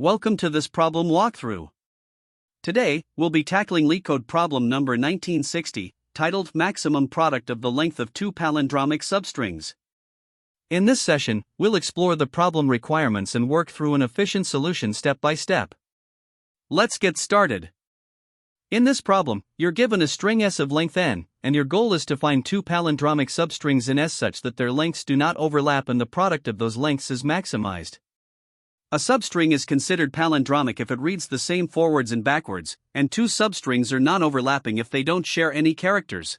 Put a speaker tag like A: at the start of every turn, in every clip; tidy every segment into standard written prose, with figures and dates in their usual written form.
A: welcome to this problem walkthrough. Today, we'll be tackling LeetCode problem number 1960, titled Maximum Product of the Length of Two Palindromic Substrings. In this session, we'll explore the problem requirements and work through an efficient solution step by step. Let's get started. In this problem, you're given a string S of length n, and your goal is to find two palindromic substrings in S such that their lengths do not overlap and the product of those lengths is maximized. A substring is considered palindromic if it reads the same forwards and backwards, and two substrings are non-overlapping if they don't share any characters.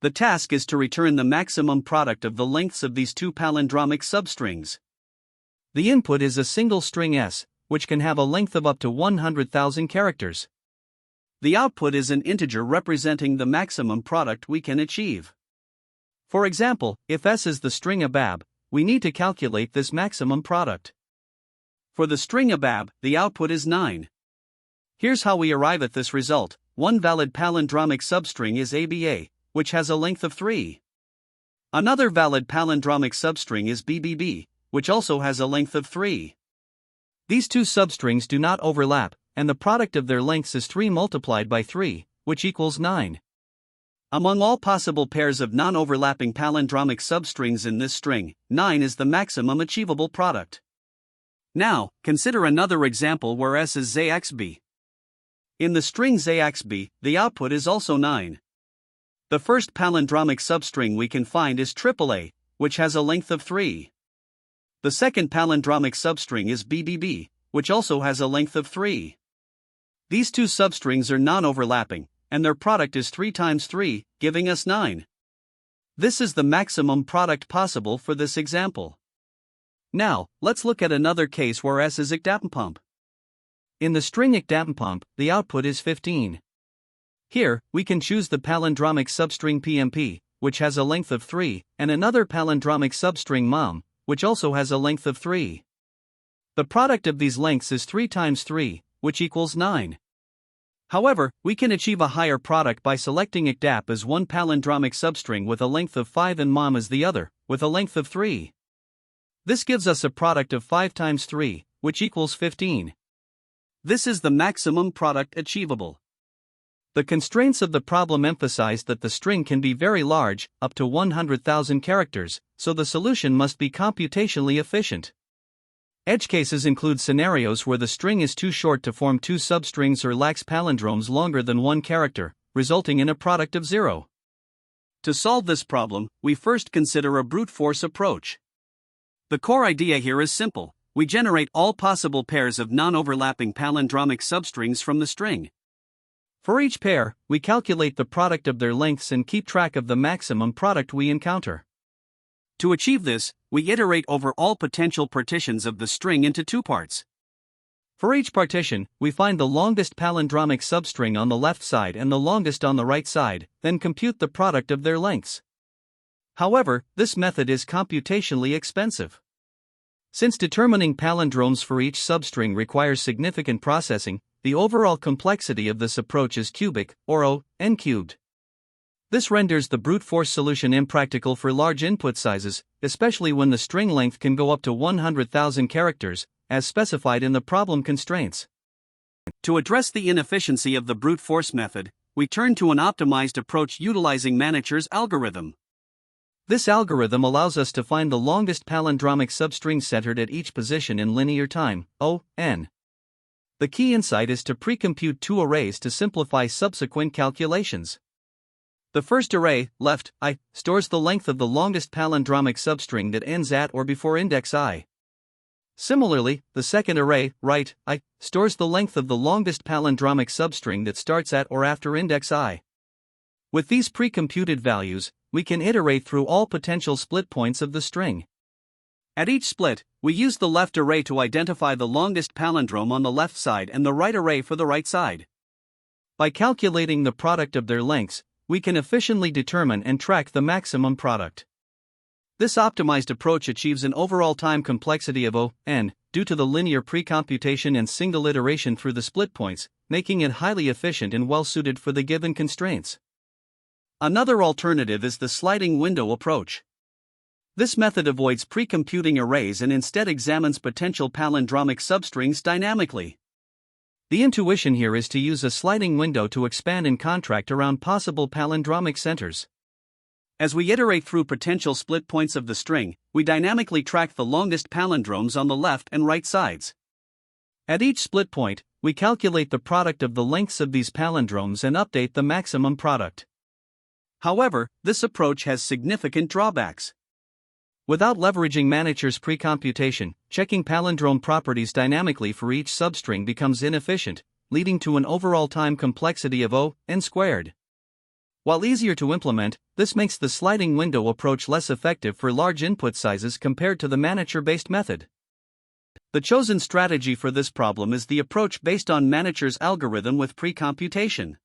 A: The task is to return the maximum product of the lengths of these two palindromic substrings. The input is a single string S, which can have a length of up to 100,000 characters. The output is an integer representing the maximum product we can achieve. For example, if S is the string abab, we need to calculate this maximum product. For the string abab, the output is 9. Here's how we arrive at this result. One valid palindromic substring is ABA, which has a length of 3. Another valid palindromic substring is BBB, which also has a length of 3. These two substrings do not overlap, and the product of their lengths is 3 multiplied by 3, which equals 9. Among all possible pairs of non-overlapping palindromic substrings in this string, 9 is the maximum achievable product. Now, consider another example where S is ZXB. In the string ZXB, the output is also 9. The first palindromic substring we can find is AAA, which has a length of 3. The second palindromic substring is BBB, which also has a length of 3. These two substrings are non-overlapping, and their product is 3 times 3, giving us 9. This is the maximum product possible for this example. Now, let's look at another case where S is ecdampump. In the string ecdampump, the output is 15. Here, we can choose the palindromic substring PMP, which has a length of 3, and another palindromic substring MOM, which also has a length of 3. The product of these lengths is 3 times 3, which equals 9. However, we can achieve a higher product by selecting ecdap as one palindromic substring with a length of 5 and MOM as the other, with a length of 3. This gives us a product of 5 times 3, which equals 15. This is the maximum product achievable. The constraints of the problem emphasize that the string can be very large, up to 100,000 characters, so the solution must be computationally efficient. Edge cases include scenarios where the string is too short to form two substrings or lacks palindromes longer than one character, resulting in a product of 0. To solve this problem, we first consider a brute force approach. The core idea here is simple. We generate all possible pairs of non-overlapping palindromic substrings from the string. For each pair, we calculate the product of their lengths and keep track of the maximum product we encounter. To achieve this, we iterate over all potential partitions of the string into two parts. For each partition, we find the longest palindromic substring on the left side and the longest on the right side, then compute the product of their lengths. However, this method is computationally expensive. Since determining palindromes for each substring requires significant processing, the overall complexity of this approach is cubic, or O(n cubed). This renders the brute force solution impractical for large input sizes, especially when the string length can go up to 100,000 characters, as specified in the problem constraints. To address the inefficiency of the brute force method, we turn to an optimized approach utilizing Manicher's algorithm. This algorithm allows us to find the longest palindromic substring centered at each position in linear time, O(n). The key insight is to pre-compute two arrays to simplify subsequent calculations. The first array, left I, stores the length of the longest palindromic substring that ends at or before index I. Similarly, the second array, right I, stores the length of the longest palindromic substring that starts at or after index I. With these pre-computed values, we can iterate through all potential split points of the string. At each split, we use the left array to identify the longest palindrome on the left side and the right array for the right side. By calculating the product of their lengths, we can efficiently determine and track the maximum product. This optimized approach achieves an overall time complexity of O(n) due to the linear pre-computation and single iteration through the split points, making it highly efficient and well-suited for the given constraints. Another alternative is the sliding window approach. This method avoids pre-computing arrays and instead examines potential palindromic substrings dynamically. The intuition here is to use a sliding window to expand and contract around possible palindromic centers. As we iterate through potential split points of the string, we dynamically track the longest palindromes on the left and right sides. At each split point, we calculate the product of the lengths of these palindromes and update the maximum product. However, this approach has significant drawbacks. Without leveraging Manacher's precomputation, checking palindrome properties dynamically for each substring becomes inefficient, leading to an overall time complexity of O(n)². While easier to implement, this makes the sliding window approach less effective for large input sizes compared to the Manacher-based method. The chosen strategy for this problem is the approach based on Manacher's algorithm with precomputation.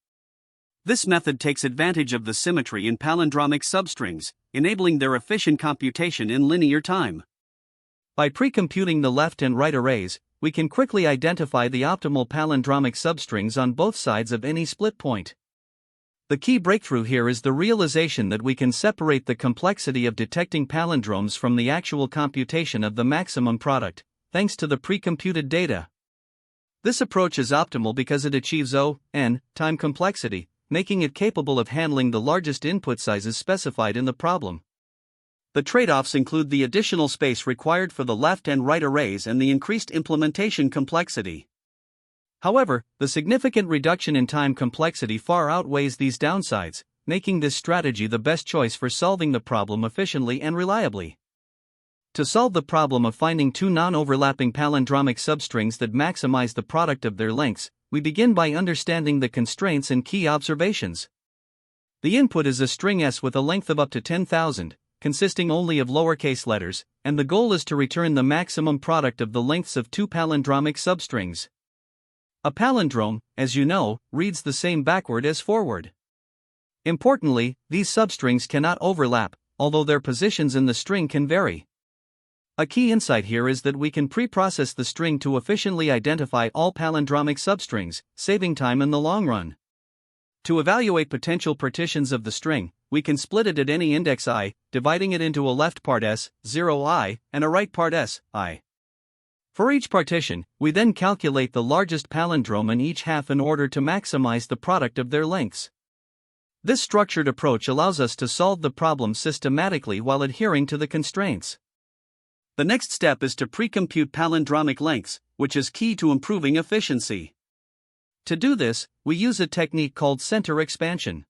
A: This method takes advantage of the symmetry in palindromic substrings, enabling their efficient computation in linear time. By precomputing the left and right arrays, we can quickly identify the optimal palindromic substrings on both sides of any split point. The key breakthrough here is the realization that we can separate the complexity of detecting palindromes from the actual computation of the maximum product, thanks to the precomputed data. This approach is optimal because it achieves O(n) time complexity, making it capable of handling the largest input sizes specified in the problem. The trade-offs include the additional space required for the left and right arrays and the increased implementation complexity. However, the significant reduction in time complexity far outweighs these downsides, making this strategy the best choice for solving the problem efficiently and reliably. To solve the problem of finding two non-overlapping palindromic substrings that maximize the product of their lengths, we begin by understanding the constraints and key observations. The input is a string S with a length of up to 10,000, consisting only of lowercase letters, and the goal is to return the maximum product of the lengths of two palindromic substrings. A palindrome, as you know, reads the same backward as forward. Importantly, these substrings cannot overlap, although their positions in the string can vary. A key insight here is that we can pre-process the string to efficiently identify all palindromic substrings, saving time in the long run. To evaluate potential partitions of the string, we can split it at any index I, dividing it into a left part S, 0I, and a right part S, I. For each partition, we then calculate the largest palindrome in each half in order to maximize the product of their lengths. This structured approach allows us to solve the problem systematically while adhering to the constraints. The next step is to pre-compute palindromic lengths, which is key to improving efficiency. To do this, we use a technique called center expansion.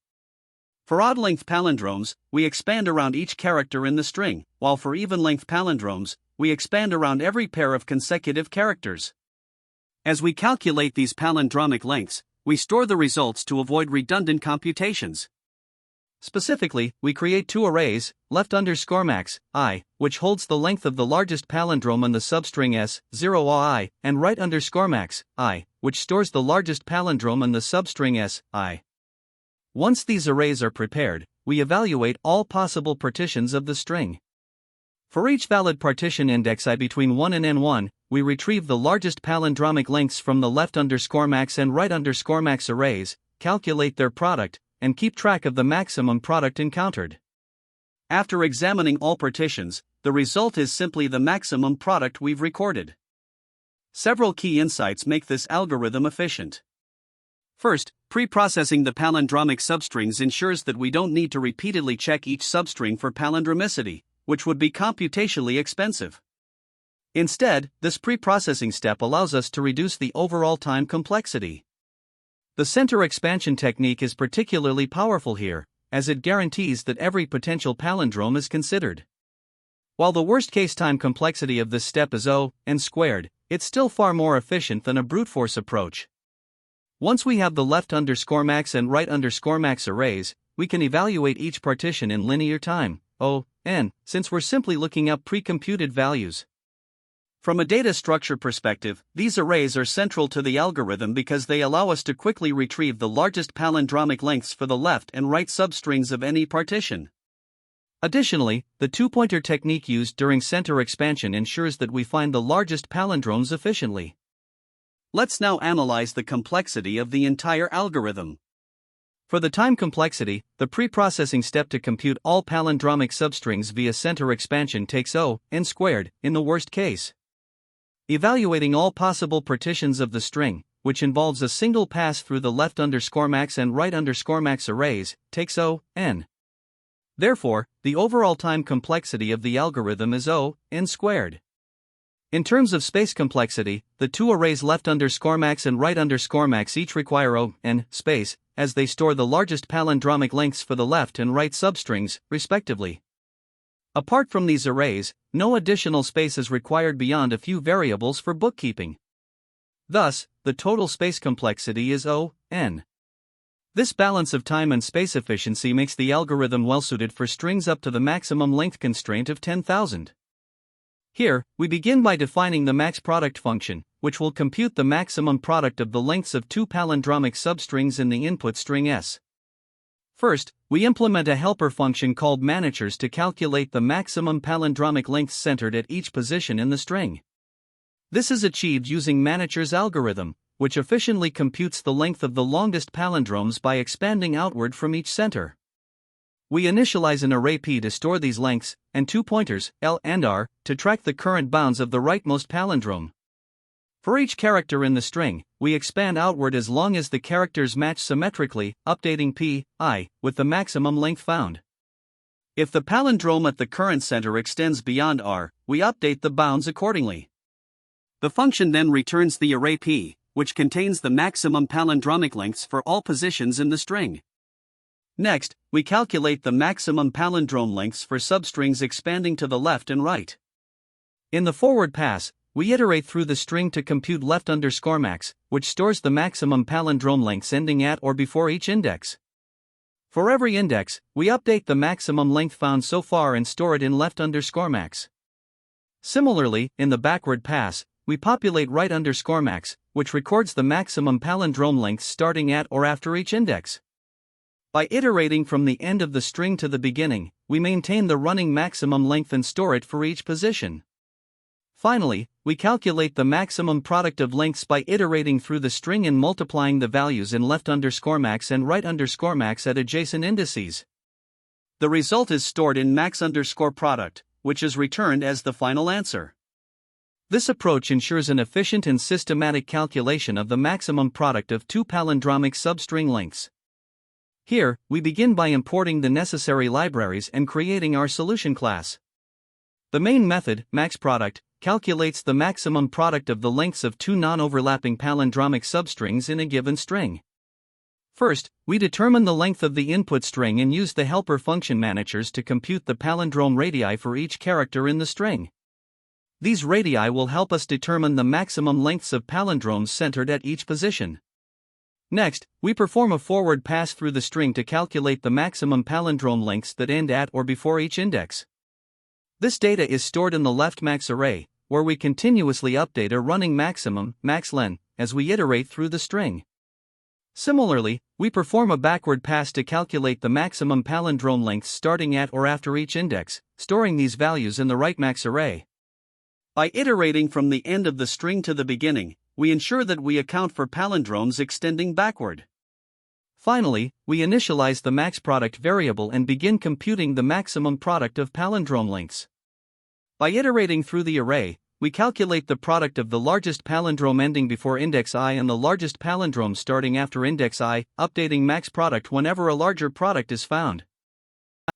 A: For odd-length palindromes, we expand around each character in the string, while for even-length palindromes, we expand around every pair of consecutive characters. As we calculate these palindromic lengths, we store the results to avoid redundant computations. Specifically, we create two arrays, left_max, I, which holds the length of the largest palindrome on the substring S, 0I, and right_max, I, which stores the largest palindrome on the substring S, I. Once these arrays are prepared, we evaluate all possible partitions of the string. For each valid partition index I between 1 and n1, we retrieve the largest palindromic lengths from the left_max and right_max arrays, calculate their product, and keep track of the maximum product encountered. After examining all partitions, the result is simply the maximum product we've recorded. Several key insights make this algorithm efficient. First, pre-processing the palindromic substrings ensures that we don't need to repeatedly check each substring for palindromicity, which would be computationally expensive. Instead, this pre-processing step allows us to reduce the overall time complexity. The center expansion technique is particularly powerful here, as it guarantees that every potential palindrome is considered. While the worst-case time complexity of this step is O(n)², it's still far more efficient than a brute force approach. Once we have the left_max and right_max arrays, we can evaluate each partition in linear time, O(n), since we're simply looking up pre-computed values. From a data structure perspective, these arrays are central to the algorithm because they allow us to quickly retrieve the largest palindromic lengths for the left and right substrings of any partition. Additionally, the two-pointer technique used during center expansion ensures that we find the largest palindromes efficiently. Let's now analyze the complexity of the entire algorithm. For the time complexity, the preprocessing step to compute all palindromic substrings via center expansion takes O(n squared) in the worst case. Evaluating all possible partitions of the string, which involves a single pass through the left_max and right_max arrays, takes O(n). Therefore, the overall time complexity of the algorithm is O(n squared). In terms of space complexity, the two arrays left_max and right_max each require O(n) space, as they store the largest palindromic lengths for the left and right substrings, respectively. Apart from these arrays, no additional space is required beyond a few variables for bookkeeping. Thus, the total space complexity is O(n). This balance of time and space efficiency makes the algorithm well-suited for strings up to the maximum length constraint of 10,000. Here, we begin by defining the max product function, which will compute the maximum product of the lengths of two palindromic substrings in the input string S. First, we implement a helper function called managers to calculate the maximum palindromic lengths centered at each position in the string. This is achieved using managers' algorithm, which efficiently computes the length of the longest palindromes by expanding outward from each center. We initialize an array P to store these lengths, and two pointers, L and R, to track the current bounds of the rightmost palindrome. For each character in the string, we expand outward as long as the characters match symmetrically, updating P, I, with the maximum length found. If the palindrome at the current center extends beyond R, we update the bounds accordingly. The function then returns the array P, which contains the maximum palindromic lengths for all positions in the string. Next, we calculate the maximum palindrome lengths for substrings expanding to the left and right. In the forward pass, we iterate through the string to compute left_max, which stores the maximum palindrome lengths ending at or before each index. For every index, we update the maximum length found so far and store it in left_max. Similarly, in the backward pass, we populate right_max, which records the maximum palindrome lengths starting at or after each index. By iterating from the end of the string to the beginning, we maintain the running maximum length and store it for each position. Finally, we calculate the maximum product of lengths by iterating through the string and multiplying the values in left_max and right_max at adjacent indices. The result is stored in max_product, which is returned as the final answer. This approach ensures an efficient and systematic calculation of the maximum product of two palindromic substring lengths. Here, we begin by importing the necessary libraries and creating our solution class. The main method, maxProduct, calculates the maximum product of the lengths of two non-overlapping palindromic substrings in a given string. First, we determine the length of the input string and use the helper function managers to compute the palindrome radii for each character in the string. These radii will help us determine the maximum lengths of palindromes centered at each position. Next, we perform a forward pass through the string to calculate the maximum palindrome lengths that end at or before each index. This data is stored in the leftmax array, where we continuously update a running maximum, maxlen, as we iterate through the string. Similarly, we perform a backward pass to calculate the maximum palindrome lengths starting at or after each index, storing these values in the rightmax array. By iterating from the end of the string to the beginning, we ensure that we account for palindromes extending backward. Finally, we initialize the maxProduct variable and begin computing the maximum product of palindrome lengths. By iterating through the array, we calculate the product of the largest palindrome ending before index I and the largest palindrome starting after index I, updating maxProduct whenever a larger product is found.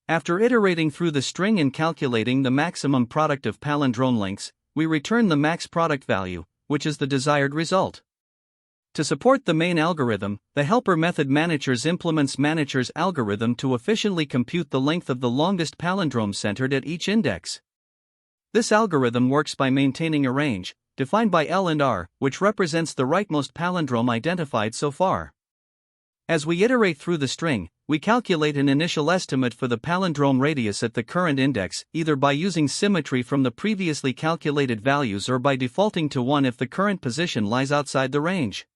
A: After iterating through the string and calculating the maximum product of palindrome lengths, we return the maxProduct value, which is the desired result. To support the main algorithm, the helper method managers implements managers algorithm to efficiently compute the length of the longest palindrome centered at each index. This algorithm works by maintaining a range, defined by L and R, which represents the rightmost palindrome identified so far. As we iterate through the string, we calculate an initial estimate for the palindrome radius at the current index, either by using symmetry from the previously calculated values or by defaulting to 1 if the current position lies outside the range.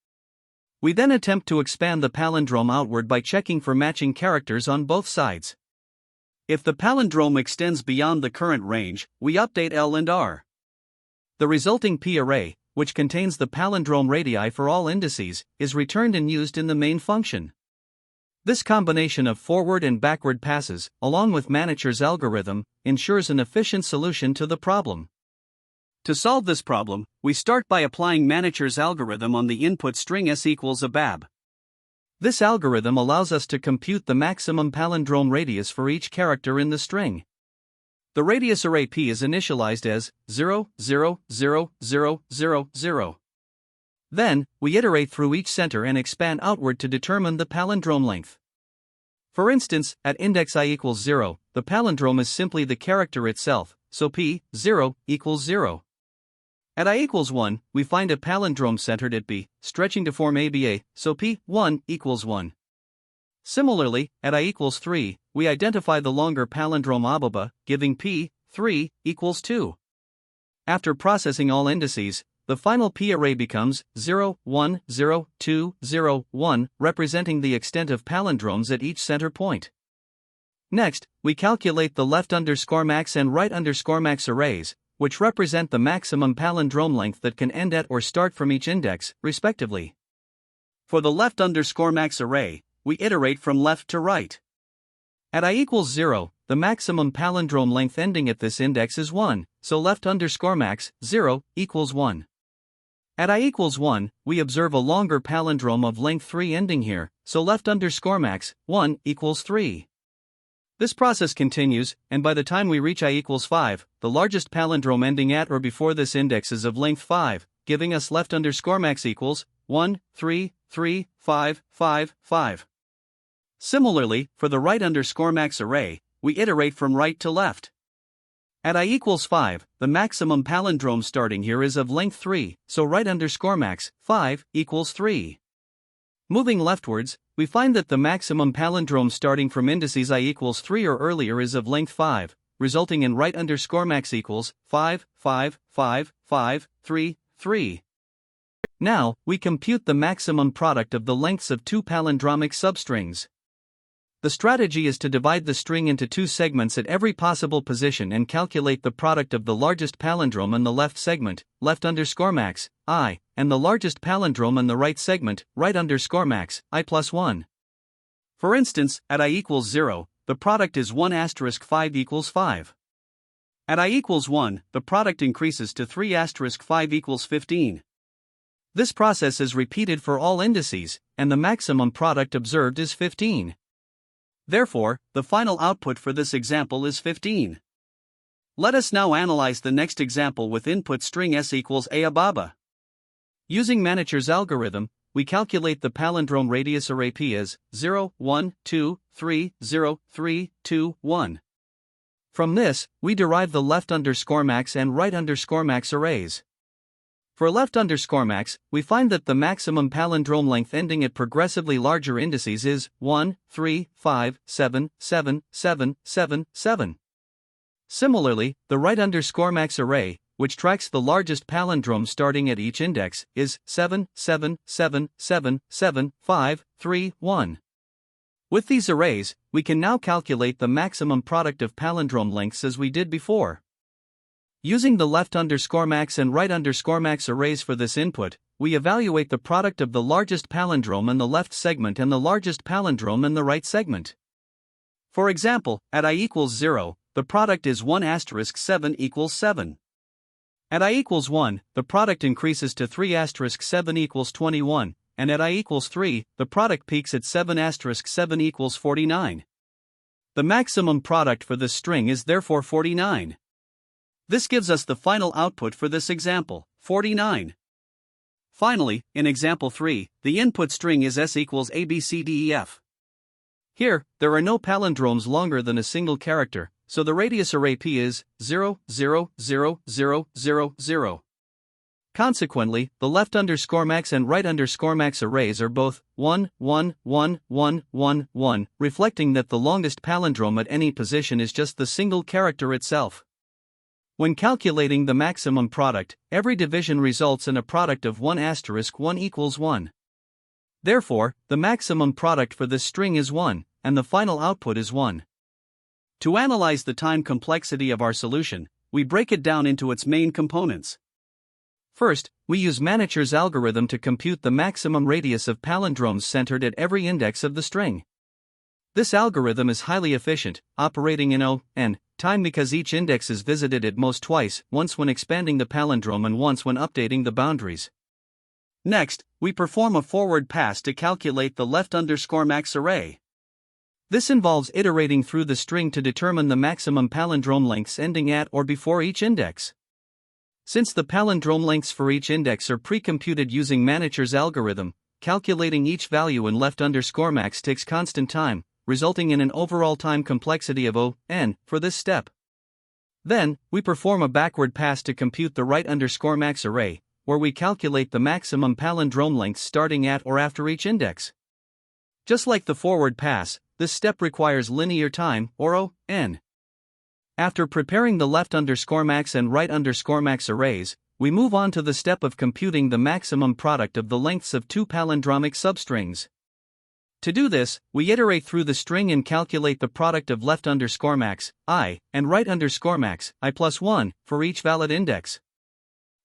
A: We then attempt to expand the palindrome outward by checking for matching characters on both sides. If the palindrome extends beyond the current range, we update L and R. The resulting P array, which contains the palindrome radii for all indices, is returned and used in the main function. This combination of forward and backward passes, along with Manicher's algorithm, ensures an efficient solution to the problem. To solve this problem, we start by applying Manicher's algorithm on the input string s equals abab. This algorithm allows us to compute the maximum palindrome radius for each character in the string. The radius array p is initialized as 0, 0, 0, 0, 0, 0. Then, we iterate through each center and expand outward to determine the palindrome length. For instance, at index I equals 0, the palindrome is simply the character itself, so p, 0, equals 0. At I equals 1, we find a palindrome centered at b, stretching to form ABA, so p, 1, equals 1. Similarly, at I equals 3, we identify the longer palindrome ababa, giving p, 3, equals 2. After processing all indices, the final p array becomes 0, 1, 0, 2, 0, 1, representing the extent of palindromes at each center point. Next, we calculate the left_max and right_max arrays, which represent the maximum palindrome length that can end at or start from each index, respectively. For the left_max array, we iterate from left to right. At I equals 0, the maximum palindrome length ending at this index is 1, so left_max, 0, equals 1. At I equals 1, we observe a longer palindrome of length 3 ending here, so left_max, 1, equals 3. This process continues, and by the time we reach I equals 5, the largest palindrome ending at or before this index is of length 5, giving us left_max equals 1, 3, 3, 5, 5, 5. Similarly, for the right_max array, we iterate from right to left. At I equals 5, the maximum palindrome starting here is of length 3, so right_max, 5, equals 3. Moving leftwards, we find that the maximum palindrome starting from indices I equals 3 or earlier is of length 5, resulting in right_max equals 5, 5, 5, 5, 3, 3. Now, we compute the maximum product of the lengths of two palindromic substrings. The strategy is to divide the string into two segments at every possible position and calculate the product of the largest palindrome on the left segment, left_max, I, and the largest palindrome on the right segment, right_max, I plus 1. For instance, at I equals 0, the product is 1*5 equals 5. At I equals 1, the product increases to 3*5 equals 15. This process is repeated for all indices, and the maximum product observed is 15. Therefore, the final output for this example is 15. Let us now analyze the next example with input string s equals ababa. Using Manicher's algorithm, we calculate the palindrome radius array p as 0, 1, 2, 3, 0, 3, 2, 1. From this, we derive the left_max and right_max arrays. For left_max, we find that the maximum palindrome length ending at progressively larger indices is 1, 3, 5, 7, 7, 7, 7, 7. Similarly, the right_max array, which tracks the largest palindrome starting at each index, is 7, 7, 7, 7, 7, 5, 3, 1. With these arrays, we can now calculate the maximum product of palindrome lengths as we did before. Using the left_max and right_max arrays for this input, we evaluate the product of the largest palindrome in the left segment and the largest palindrome in the right segment. For example, at I equals 0, the product is 1*7 equals 7. At I equals 1, the product increases to 3*7 equals 21, and at I equals 3, the product peaks at 7*7 equals 49. The maximum product for this string is therefore 49. This gives us the final output for this example, 49. Finally, in example 3, the input string is s equals abcdef. Here, there are no palindromes longer than a single character, so the radius array p is 0, 0, 0, 0, 0, 0. Consequently, the left_max and right_max arrays are both 1, 1, 1, 1, 1, 1, reflecting that the longest palindrome at any position is just the single character itself. When calculating the maximum product, every division results in a product of 1*1 equals 1. Therefore, the maximum product for this string is 1, and the final output is 1. To analyze the time complexity of our solution, we break it down into its main components. First, we use Manicher's algorithm to compute the maximum radius of palindromes centered at every index of the string. This algorithm is highly efficient, operating in O(n) time because each index is visited at most twice, once when expanding the palindrome and once when updating the boundaries. Next, we perform a forward pass to calculate the left_max array. This involves iterating through the string to determine the maximum palindrome lengths ending at or before each index. Since the palindrome lengths for each index are pre-computed using Manicher's algorithm, calculating each value in left_max takes constant time, resulting in an overall time complexity of O(n) for this step. Then, we perform a backward pass to compute the right_max array, where we calculate the maximum palindrome lengths starting at or after each index. Just like the forward pass, this step requires linear time, or O(n). After preparing the left_max and right_max arrays, we move on to the step of computing the maximum product of the lengths of two palindromic substrings. To do this, we iterate through the string and calculate the product of left_max, I, and right_max, I plus 1, for each valid index.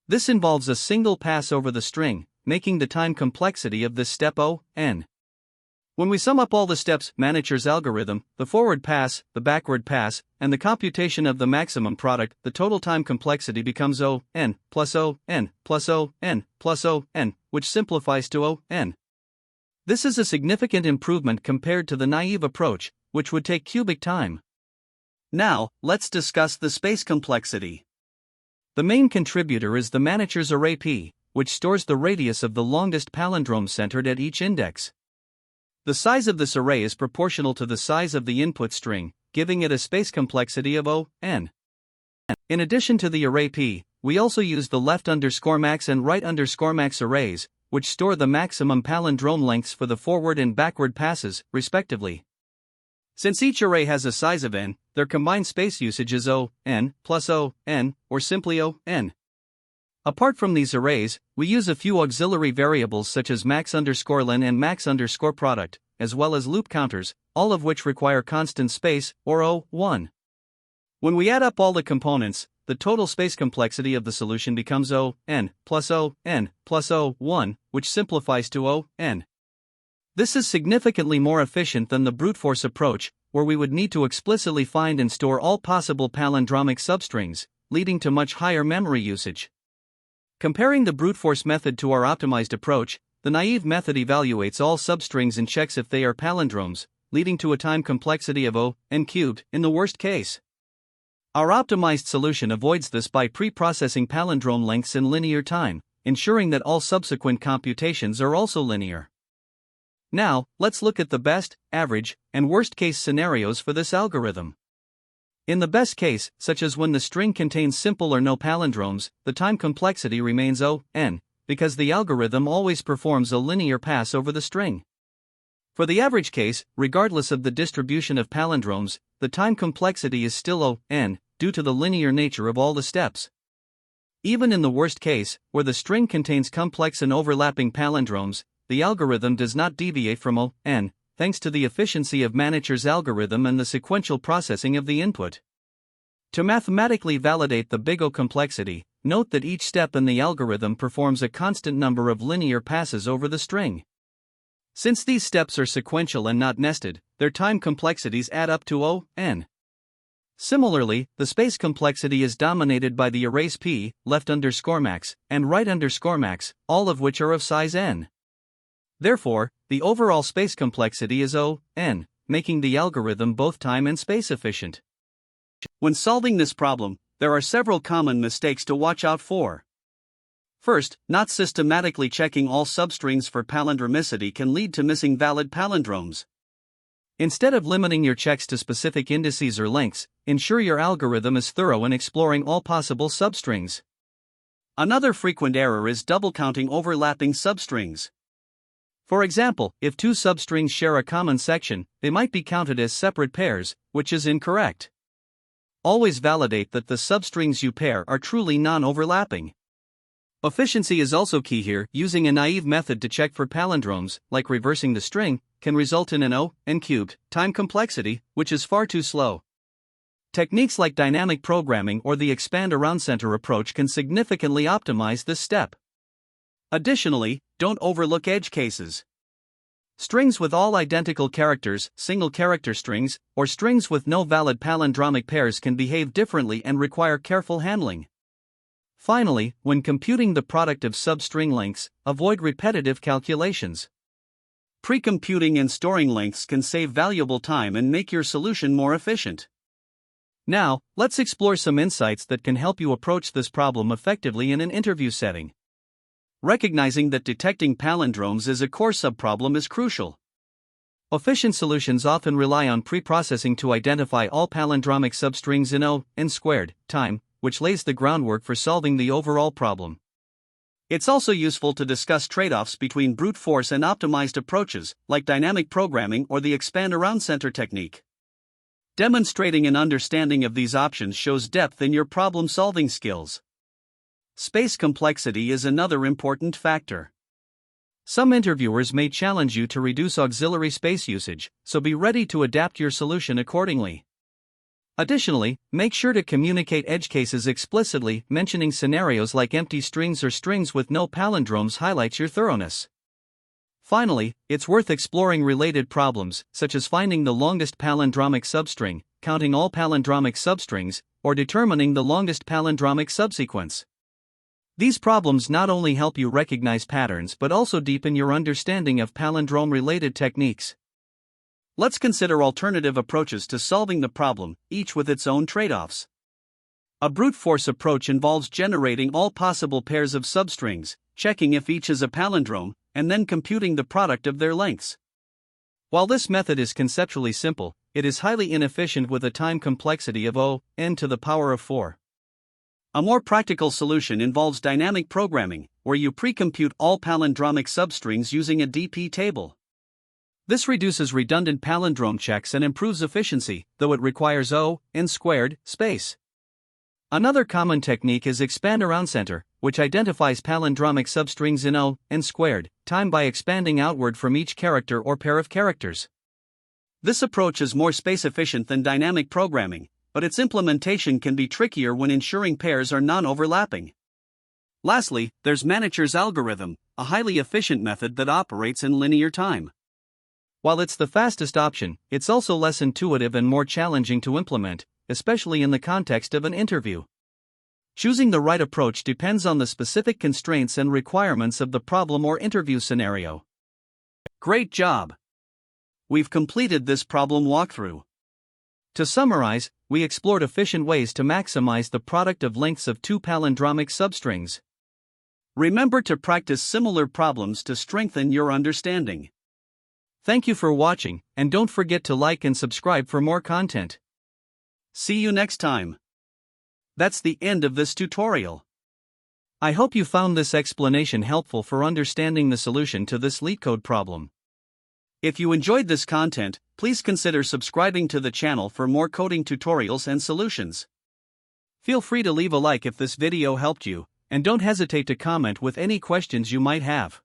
A: This involves a single pass over the string, making the time complexity of this step O(n). When we sum up all the steps, Manicher's algorithm, the forward pass, the backward pass, and the computation of the maximum product, the total time complexity becomes O(n) plus O(n) plus O(n) plus O(n), which simplifies to O(n). This is a significant improvement compared to the naive approach, which would take cubic time. Now, let's discuss the space complexity. The main contributor is the Manicher's array P, which stores the radius of the longest palindrome centered at each index. The size of this array is proportional to the size of the input string, giving it a space complexity of O(n). In addition to the array P, we also use the left_max and right_max arrays, which store the maximum palindrome lengths for the forward and backward passes, respectively. Since each array has a size of n, their combined space usage is O(n) plus O(n), or simply O(n). Apart from these arrays, we use a few auxiliary variables such as max_len and max_product, as well as loop counters, all of which require constant space, or O(1). When we add up all the components, the total space complexity of the solution becomes O(n) plus O(1), which simplifies to O(n). This is significantly more efficient than the brute force approach, where we would need to explicitly find and store all possible palindromic substrings, leading to much higher memory usage. Comparing the brute force method to our optimized approach, the naive method evaluates all substrings and checks if they are palindromes, leading to a time complexity of O(n) cubed in the worst case. Our optimized solution avoids this by pre-processing palindrome lengths in linear time, ensuring that all subsequent computations are also linear. Now, let's look at the best, average, and worst-case scenarios for this algorithm. In the best case, such as when the string contains simple or no palindromes, the time complexity remains O(n), because the algorithm always performs a linear pass over the string. For the average case, regardless of the distribution of palindromes, the time complexity is still O(n), due to the linear nature of all the steps. Even in the worst case, where the string contains complex and overlapping palindromes, the algorithm does not deviate from O(n), thanks to the efficiency of Manicher's algorithm and the sequential processing of the input. To mathematically validate the big O complexity, note that each step in the algorithm performs a constant number of linear passes over the string. Since these steps are sequential and not nested, their time complexities add up to O(n). Similarly, the space complexity is dominated by the arrays P, left_max, and right_max, all of which are of size n. Therefore, the overall space complexity is O(n), making the algorithm both time and space efficient. When solving this problem, there are several common mistakes to watch out for. First, not systematically checking all substrings for palindromicity can lead to missing valid palindromes. Instead of limiting your checks to specific indices or lengths, ensure your algorithm is thorough in exploring all possible substrings. Another frequent error is double counting overlapping substrings. For example, if two substrings share a common section, they might be counted as separate pairs, which is incorrect. Always validate that the substrings you pair are truly non-overlapping. Efficiency is also key here. Using a naive method to check for palindromes, like reversing the string, can result in an O(n) cubed time complexity, which is far too slow. Techniques like dynamic programming or the expand around center approach can significantly optimize this step. Additionally, don't overlook edge cases. Strings with all identical characters, single character strings, or strings with no valid palindromic pairs can behave differently and require careful handling. Finally, when computing the product of substring lengths, avoid repetitive calculations. Pre-computing and storing lengths can save valuable time and make your solution more efficient. Now, let's explore some insights that can help you approach this problem effectively in an interview setting. Recognizing that detecting palindromes is a core subproblem is crucial. Efficient solutions often rely on pre-processing to identify all palindromic substrings in n² time, which lays the groundwork for solving the overall problem. It's also useful to discuss trade-offs between brute force and optimized approaches, like dynamic programming or the expand-around center technique. Demonstrating an understanding of these options shows depth in your problem-solving skills. Space complexity is another important factor. Some interviewers may challenge you to reduce auxiliary space usage, so be ready to adapt your solution accordingly. Additionally, make sure to communicate edge cases explicitly. Mentioning scenarios like empty strings or strings with no palindromes highlights your thoroughness. Finally, it's worth exploring related problems, such as finding the longest palindromic substring, counting all palindromic substrings, or determining the longest palindromic subsequence. These problems not only help you recognize patterns but also deepen your understanding of palindrome-related techniques. Let's consider alternative approaches to solving the problem, each with its own trade-offs. A brute force approach involves generating all possible pairs of substrings, checking if each is a palindrome, and then computing the product of their lengths. While this method is conceptually simple, it is highly inefficient with a time complexity of n to the power of 4. A more practical solution involves dynamic programming, where you pre-compute all palindromic substrings using a DP table. This reduces redundant palindrome checks and improves efficiency, though it requires n² space. Another common technique is expand-around center, which identifies palindromic substrings in n² time by expanding outward from each character or pair of characters. This approach is more space-efficient than dynamic programming, but its implementation can be trickier when ensuring pairs are non-overlapping. Lastly, there's Manicher's algorithm, a highly efficient method that operates in linear time. While it's the fastest option, it's also less intuitive and more challenging to implement, especially in the context of an interview. Choosing the right approach depends on the specific constraints and requirements of the problem or interview scenario. Great job! We've completed this problem walkthrough. To summarize, we explored efficient ways to maximize the product of lengths of two palindromic substrings. Remember to practice similar problems to strengthen your understanding. Thank you for watching, and don't forget to like and subscribe for more content. See you next time. That's the end of this tutorial. I hope you found this explanation helpful for understanding the solution to this LeetCode problem. If you enjoyed this content, please consider subscribing to the channel for more coding tutorials and solutions. Feel free to leave a like if this video helped you, and don't hesitate to comment with any questions you might have.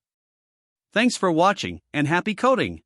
A: Thanks for watching, and happy coding!